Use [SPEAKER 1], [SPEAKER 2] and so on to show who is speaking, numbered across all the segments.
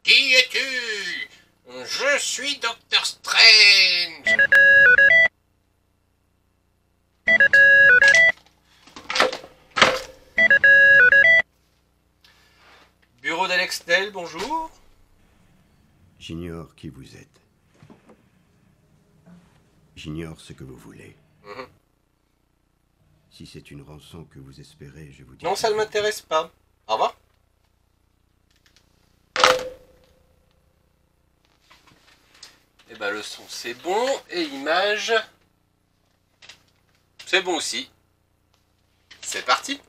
[SPEAKER 1] Qui es-tu? Je suis Docteur Strange. Bureau d'Alex Nel, bonjour.
[SPEAKER 2] J'ignore qui vous êtes. J'ignore ce que vous voulez. Si c'est une rançon que vous espérez, je vous dis...
[SPEAKER 1] Non, ça ne m'intéresse pas. Au revoir. Et ben le son c'est bon, et l'image... c'est bon aussi. C'est parti.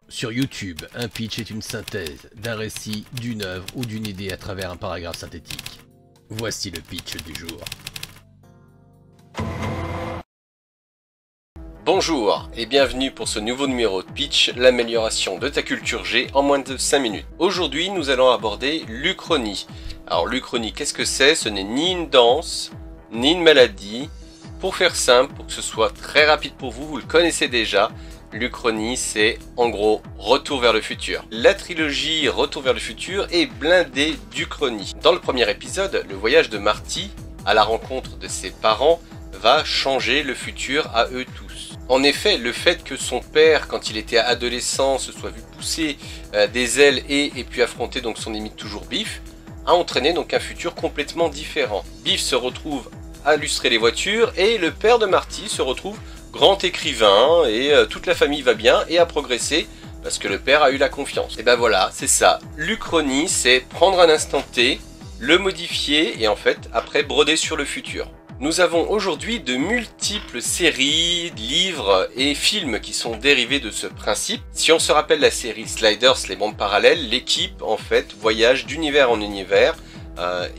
[SPEAKER 3] Sur YouTube, un pitch est une synthèse d'un récit, d'une œuvre ou d'une idée à travers un paragraphe synthétique. Voici le pitch du jour.
[SPEAKER 1] Bonjour et bienvenue pour ce nouveau numéro de pitch, l'amélioration de ta culture G en moins de 5 minutes. Aujourd'hui, nous allons aborder l'Uchronie. Alors l'Uchronie, qu'est-ce que c'est? Ce n'est ni une danse, ni une maladie. Pour faire simple, pour que ce soit très rapide pour vous, vous le connaissez déjà. L'Uchronie, c'est en gros Retour vers le futur. La trilogie Retour vers le futur est blindée d'Uchronie. Dans le premier épisode, le voyage de Marty à la rencontre de ses parents va changer le futur à eux tous. En effet, le fait que son père, quand il était adolescent, se soit vu pousser des ailes et puis affronter donc son ennemi toujours Biff, a entraîné donc un futur complètement différent. Biff se retrouve à illustrer les voitures et le père de Marty se retrouve grand écrivain et toute la famille va bien et a progressé parce que le père a eu la confiance. Et ben voilà, c'est ça. L'Uchronie, c'est prendre un instant T, le modifier et en fait après broder sur le futur. Nous avons aujourd'hui de multiples séries, livres et films qui sont dérivés de ce principe. Si on se rappelle la série Sliders, les mondes parallèles, l'équipe en fait voyage d'univers en univers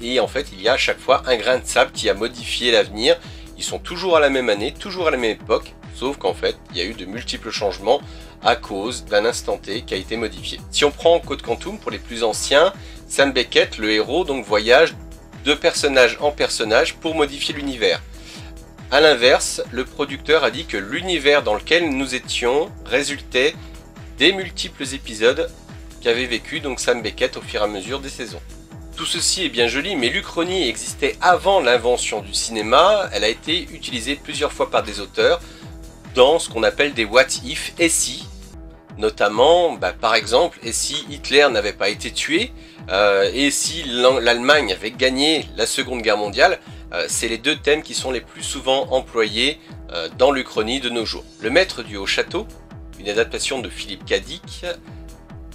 [SPEAKER 1] et en fait il y a à chaque fois un grain de sable qui a modifié l'avenir. Ils sont toujours à la même année, toujours à la même époque, sauf qu'en fait, il y a eu de multiples changements à cause d'un instant T qui a été modifié. Si on prend Code Quantum, pour les plus anciens, Sam Beckett, le héros, donc voyage de personnage en personnage pour modifier l'univers. A l'inverse, le producteur a dit que l'univers dans lequel nous étions résultait des multiples épisodes qu'avait vécu donc Sam Beckett au fur et à mesure des saisons. Tout ceci est bien joli, mais l'Uchronie existait avant l'invention du cinéma. Elle a été utilisée plusieurs fois par des auteurs dans ce qu'on appelle des what if et si. Notamment, par exemple, et si Hitler n'avait pas été tué, et si l'Allemagne avait gagné la Seconde Guerre mondiale, c'est les deux thèmes qui sont les plus souvent employés dans l'Uchronie de nos jours. Le Maître du Haut Château, une adaptation de Philippe K. Dick,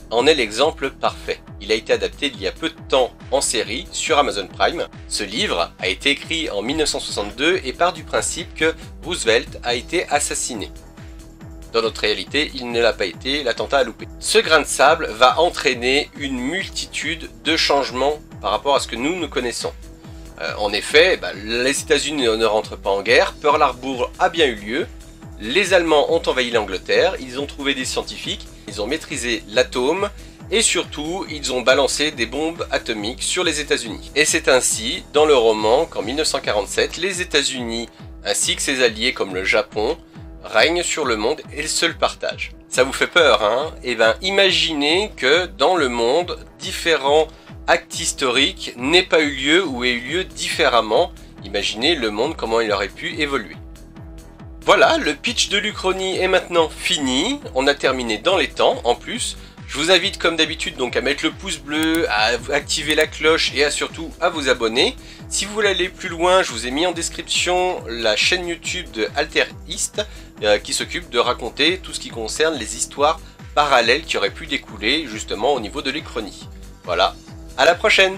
[SPEAKER 1] en est l'exemple parfait. Il a été adapté il y a peu de temps en série sur Amazon Prime. Ce livre a été écrit en 1962 et part du principe que Roosevelt a été assassiné. Dans notre réalité, il ne l'a pas été, l'attentat a loupé. Ce grain de sable va entraîner une multitude de changements par rapport à ce que nous connaissons. En effet, les États-Unis ne rentrent pas en guerre, Pearl Harbor a bien eu lieu, les Allemands ont envahi l'Angleterre, ils ont trouvé des scientifiques, ils ont maîtrisé l'atome et surtout ils ont balancé des bombes atomiques sur les États-Unis. Et c'est ainsi dans le roman qu'en 1947 les États-Unis ainsi que ses alliés comme le Japon règnent sur le monde et se le partagent. Ça vous fait peur, hein? Eh bien imaginez que dans le monde différents actes historiques n'aient pas eu lieu ou aient eu lieu différemment. Imaginez le monde comment il aurait pu évoluer. Voilà, le pitch de l'Uchronie est maintenant fini, on a terminé dans les temps en plus. Je vous invite comme d'habitude donc à mettre le pouce bleu, à activer la cloche et surtout à vous abonner. Si vous voulez aller plus loin, je vous ai mis en description la chaîne YouTube de Alterist qui s'occupe de raconter tout ce qui concerne les histoires parallèles qui auraient pu découler justement au niveau de l'Uchronie. Voilà, à la prochaine!